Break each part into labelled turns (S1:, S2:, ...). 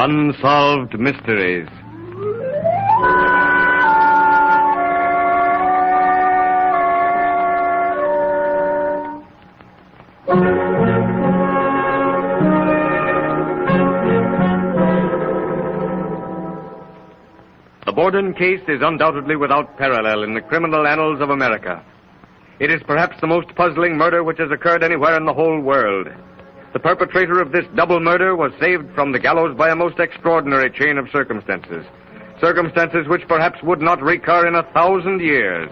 S1: Unsolved Mysteries. The Borden case is undoubtedly without parallel in the criminal annals of America. It is perhaps the most puzzling murder which has occurred anywhere in the whole world. The perpetrator of this double murder was saved from the gallows by a most extraordinary chain of circumstances. Circumstances which perhaps would not recur in 1,000 years.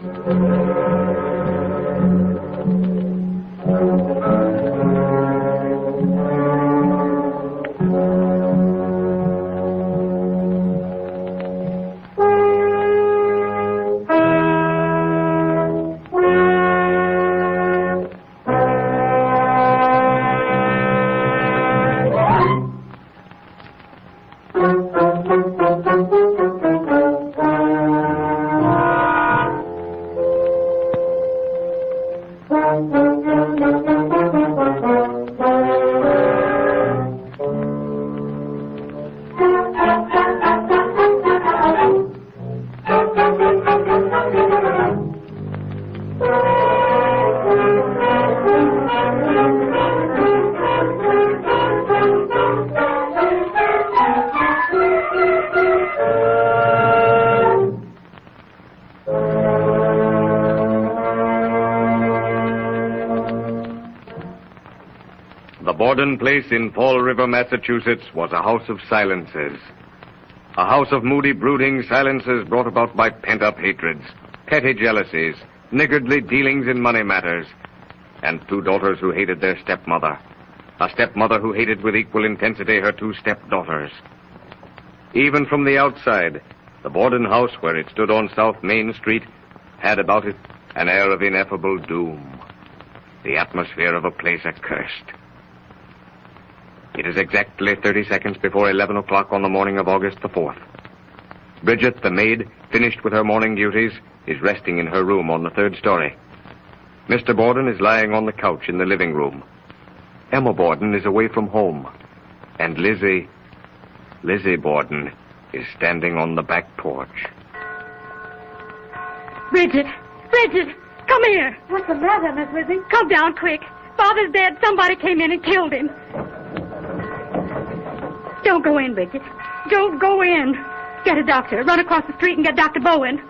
S1: The Borden place in Fall River, Massachusetts, was a house of silences. A house of moody, brooding silences brought about by pent-up hatreds, petty jealousies, niggardly dealings in money matters, and two daughters who hated their stepmother. A stepmother who hated with equal intensity her two stepdaughters. Even from the outside, the Borden house, where it stood on South Main Street, had about it an air of ineffable doom. The atmosphere of a place accursed. It is exactly 30 seconds before 11 o'clock on the morning of August the 4th. Bridget, the maid, finished with her morning duties, is resting in her room on the 3rd story. Mr. Borden is lying on the couch in the living room. Emma Borden is away from home. And Lizzie Borden, is standing on the back porch.
S2: Bridget, come here.
S3: What's the matter, Miss Lizzie?
S2: Come down quick. Father's dead. Somebody came in and killed him. Don't go in, Bridget. Don't go in. Get a doctor. Run across the street and get Dr. Bowen.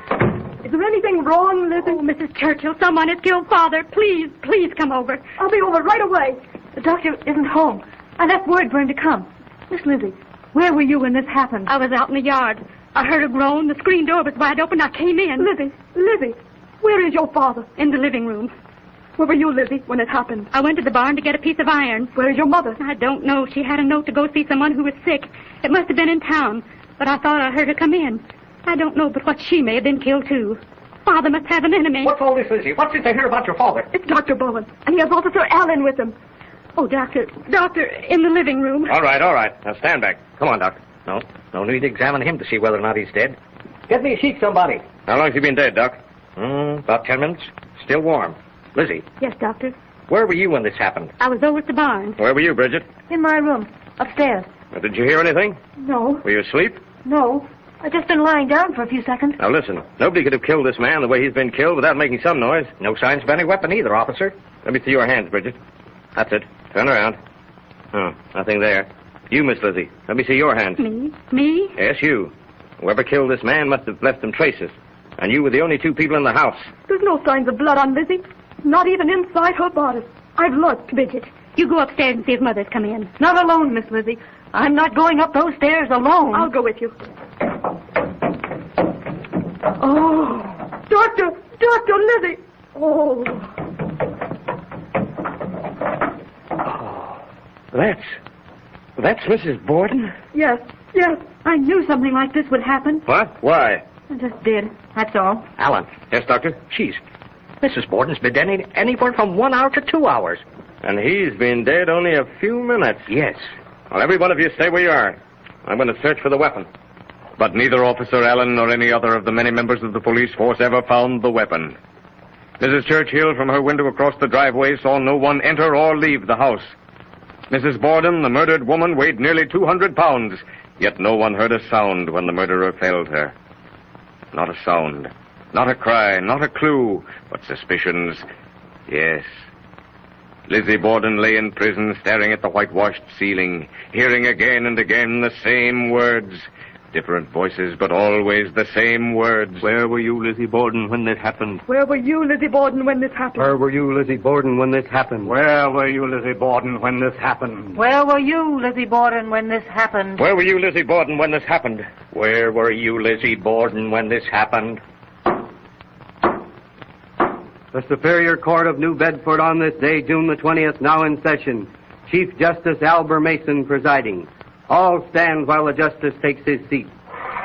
S3: Is there anything wrong, Lizzie?
S2: Oh, Mrs. Churchill, someone has killed Father. Please come over.
S3: I'll be over right away. The doctor isn't home. I left word for him to come. Miss Lizzie, where were you when this happened?
S2: I was out in the yard. I heard a groan. The screen door was wide open. I came in.
S3: Lizzie, where is your father?
S2: In the living room.
S3: Where were you, Lizzie, when it happened?
S2: I went to the barn to get a piece of iron.
S3: Where is your mother?
S2: I don't know. She had a note to go see someone who was sick. It must have been in town, but I thought I heard her come in. I don't know but what she may have been killed, too. Father must have an enemy.
S4: What's all this, Lizzie? What's it they hear about your father?
S3: It's Dr. Bowen, and he has Officer Allen with him.
S2: Oh, Doctor, in the living room.
S4: All right. Now stand back. Come on, Doc. No need to examine him to see whether or not he's dead. Get me a sheet, somebody. How long has he been dead, Doc? About 10 minutes. Still warm. Lizzie.
S2: Yes, Doctor.
S4: Where were you when this happened?
S2: I was over at the barn.
S4: Where were you, Bridget?
S3: In my room, upstairs.
S4: Did you hear anything?
S3: No.
S4: Were you asleep?
S3: No. I've just been lying down for a few seconds.
S4: Now listen, nobody could have killed this man the way he's been killed without making some noise. No signs of any weapon either, officer. Let me see your hands, Bridget. That's it. Turn around. Oh, nothing there. You, Miss Lizzie. Let me see your hands.
S2: Me?
S4: Yes, you. Whoever killed this man must have left some traces. And you were the only two people in the house.
S3: There's no signs of blood on Lizzie. Not even inside her bodice. I've looked.
S2: Bridget, you go upstairs and see if Mother's come in.
S3: Not alone, Miss Lizzie. I'm not going up those stairs alone. I'll go with you. Oh, Dr. Lizzie. Oh.
S4: That's Mrs. Borden?
S3: Yes. I knew something like this would happen.
S4: What? Why?
S3: I just did. That's all.
S4: Alan. Yes, Doctor? Mrs. Borden's been dead anywhere from 1 hour to 2 hours. And he's been dead only a few minutes. Yes. Well, every one of you stay where you are. I'm going to search for the weapon.
S1: But neither Officer Allen nor any other of the many members of the police force ever found the weapon. Mrs. Churchill, from her window across the driveway, saw no one enter or leave the house. Mrs. Borden, the murdered woman, weighed nearly 200 pounds, Yet no one heard a sound when the murderer felled her. Not a sound, not a cry, not a clue, but suspicions. Yes. Lizzie Borden lay in prison staring at the whitewashed ceiling, hearing again and again the same words. Different voices, but always the same words.
S4: Where were you, Lizzie Borden, when this happened?
S3: Where were you, Lizzie Borden, when this happened?
S4: Where were you, Lizzie Borden, when this happened?
S5: Where were you, Lizzie Borden, when this happened?
S6: Where were you, Lizzie Borden, when this happened?
S4: Where were you, Lizzie Borden, when this happened? Where were you, Lizzie Borden, when this happened?
S7: The Superior Court of New Bedford on this day, June the 20th, now in session. Chief Justice Albert Mason presiding. All stand while the justice takes his seat.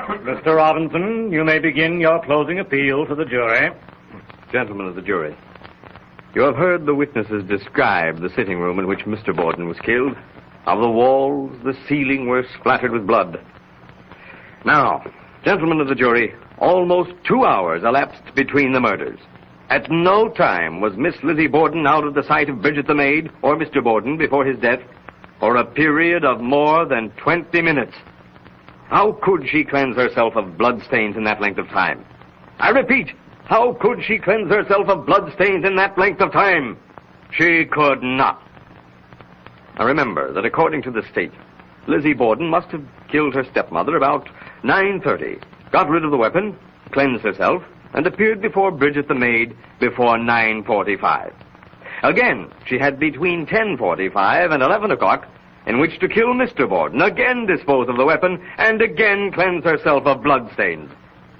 S5: Mr. Robinson, you may begin your closing appeal to the jury.
S4: Gentlemen of the jury, you have heard the witnesses describe the sitting room in which Mr. Borden was killed. How the walls, the ceiling were splattered with blood. Now, gentlemen of the jury, almost 2 hours elapsed between the murders. At no time was Miss Lizzie Borden out of the sight of Bridget the maid or Mr. Borden before his death for a period of more than 20 minutes. How could she cleanse herself of bloodstains in that length of time? I repeat, how could she cleanse herself of bloodstains in that length of time? She could not. Now remember that according to the state, Lizzie Borden must have killed her stepmother about 9:30, got rid of the weapon, cleansed herself, and appeared before Bridget the maid before 9:45. Again, she had between 10:45 and 11 o'clock in which to kill Mr. Borden, again dispose of the weapon, and again cleanse herself of bloodstains.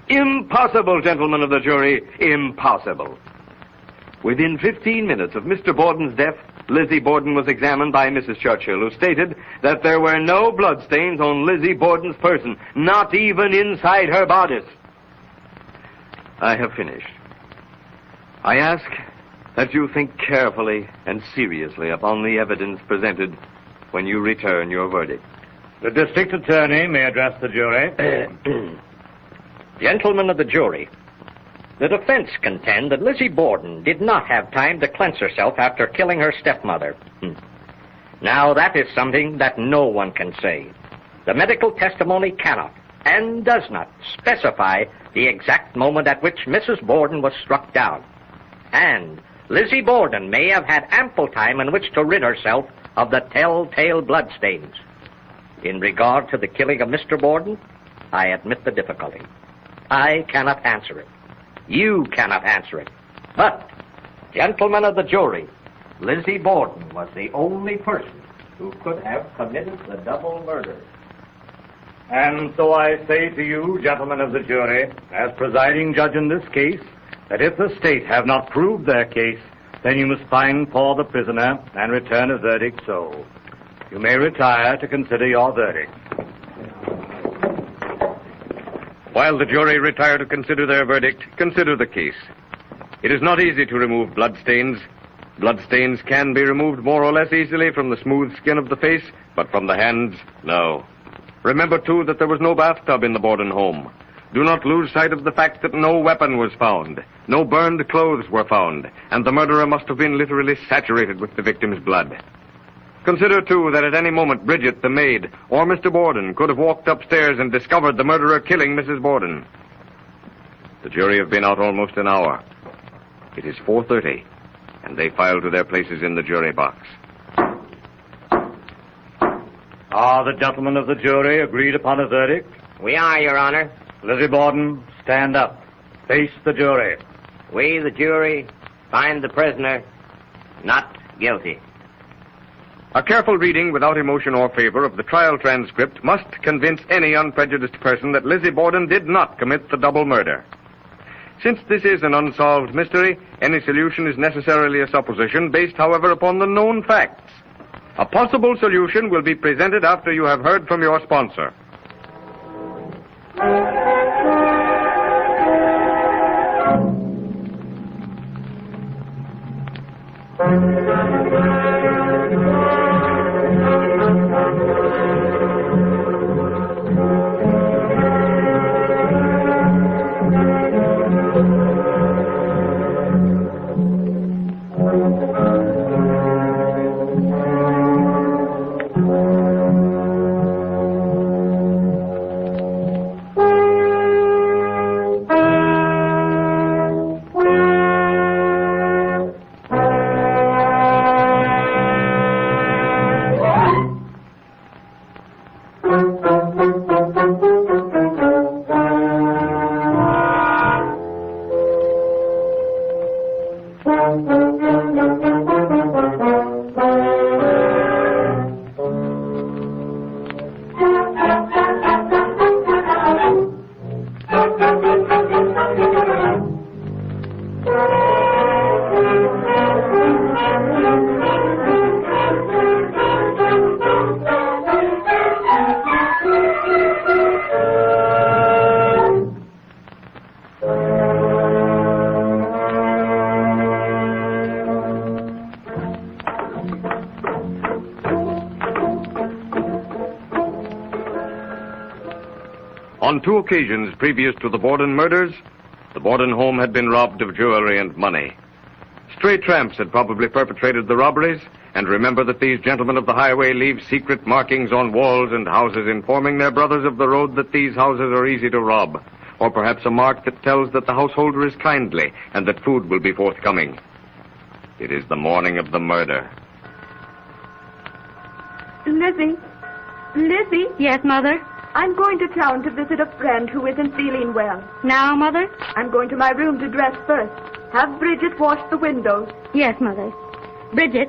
S4: Impossible, gentlemen of the jury, impossible. Within 15 minutes of Mr. Borden's death, Lizzie Borden was examined by Mrs. Churchill, who stated that there were no bloodstains on Lizzie Borden's person, not even inside her bodice. I have finished. I ask that you think carefully and seriously upon the evidence presented when you return your verdict.
S5: The district attorney may address the jury.
S6: Gentlemen of the jury, the defense contend that Lizzie Borden did not have time to cleanse herself after killing her stepmother. Now, that is something that no one can say. The medical testimony cannot and does not specify the exact moment at which Mrs. Borden was struck down. And Lizzie Borden may have had ample time in which to rid herself of the telltale bloodstains. In regard to the killing of Mr. Borden, I admit the difficulty. I cannot answer it. You cannot answer it. But, gentlemen of the jury, Lizzie Borden was the only person who could have committed the double murder.
S5: And so I say to you, gentlemen of the jury, as presiding judge in this case, that if the state have not proved their case, then you must find for the prisoner and return a verdict so. You may retire to consider your verdict.
S1: While the jury retire to consider their verdict, consider the case. It is not easy to remove bloodstains. Bloodstains can be removed more or less easily from the smooth skin of the face, but from the hands, no. Remember, too, that there was no bathtub in the Borden home. Do not lose sight of the fact that no weapon was found. No burned clothes were found, and the murderer must have been literally saturated with the victim's blood. Consider, too, that at any moment Bridget, the maid, or Mr. Borden could have walked upstairs and discovered the murderer killing Mrs. Borden. The jury have been out almost an hour. It is 4:30, and they file to their places in the jury box.
S5: Are the gentlemen of the jury agreed upon a verdict?
S6: We are, Your Honor.
S5: Lizzie Borden, stand up. Face the jury.
S6: We, the jury, find the prisoner not guilty.
S1: A careful reading without emotion or favor of the trial transcript must convince any unprejudiced person that Lizzie Borden did not commit the double murder. Since this is an unsolved mystery, any solution is necessarily a supposition based, however, upon the known facts. A possible solution will be presented after you have heard from your sponsor. On 2 occasions previous to the Borden murders, the Borden home had been robbed of jewelry and money. Stray tramps had probably perpetrated the robberies, and remember that these gentlemen of the highway leave secret markings on walls and houses informing their brothers of the road that these houses are easy to rob, or perhaps a mark that tells that the householder is kindly and that food will be forthcoming. It is the morning of the murder.
S3: Lizzie. Lizzie,
S2: Yes, Mother?
S3: I'm going to town to visit a friend who isn't feeling well.
S2: Now, Mother?
S3: I'm going to my room to dress first. Have Bridget wash the windows.
S2: Yes, Mother. Bridget.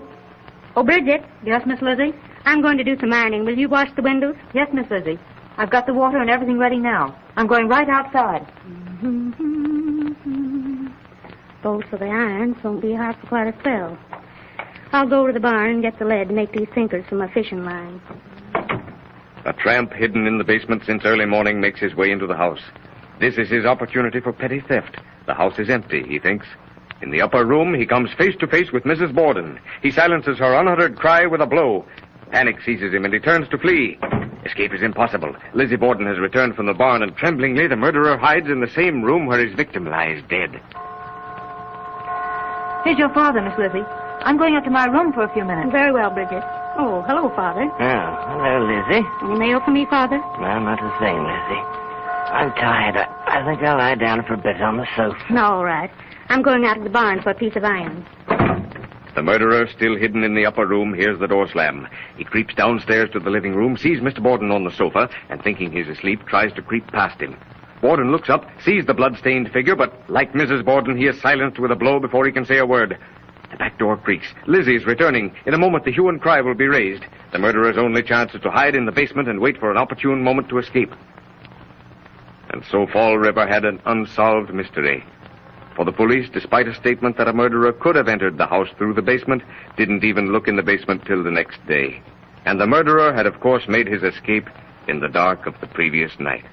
S2: Oh, Bridget.
S3: Yes, Miss Lizzie?
S2: I'm going to do some ironing. Will you wash the windows?
S3: Yes, Miss Lizzie. I've got the water and everything ready now. I'm going right outside.
S2: Both for the irons won't be hot for quite a spell. I'll go to the barn and get the lead to make these sinkers for my fishing line.
S1: A tramp hidden in the basement since early morning makes his way into the house. This is his opportunity for petty theft. The house is empty, he thinks. In the upper room, he comes face to face with Mrs. Borden. He silences her unuttered cry with a blow. Panic seizes him and he turns to flee. Escape is impossible. Lizzie Borden has returned from the barn, and tremblingly the murderer hides in the same room where his victim lies dead.
S3: Here's your father, Miss Lizzie. I'm going up to my room for a few minutes.
S2: Very well, Bridget. Oh, hello, Father.
S8: Oh, hello, Lizzie.
S2: Any mail for me, Father?
S8: Well, not a thing, Lizzie. I'm tired. I think I'll lie down for a bit on the sofa.
S2: No, all right. I'm going out to the barn for a piece of iron.
S1: The murderer, still hidden in the upper room, hears the door slam. He creeps downstairs to the living room, sees Mr. Borden on the sofa, and thinking he's asleep, tries to creep past him. Borden looks up, sees the blood-stained figure, but like Mrs. Borden, he is silenced with a blow before he can say a word. The back door creaks. Lizzie's returning. In a moment, the hue and cry will be raised. The murderer's only chance is to hide in the basement and wait for an opportune moment to escape. And so Fall River had an unsolved mystery. For the police, despite a statement that a murderer could have entered the house through the basement, didn't even look in the basement till the next day. And the murderer had, of course, made his escape in the dark of the previous night.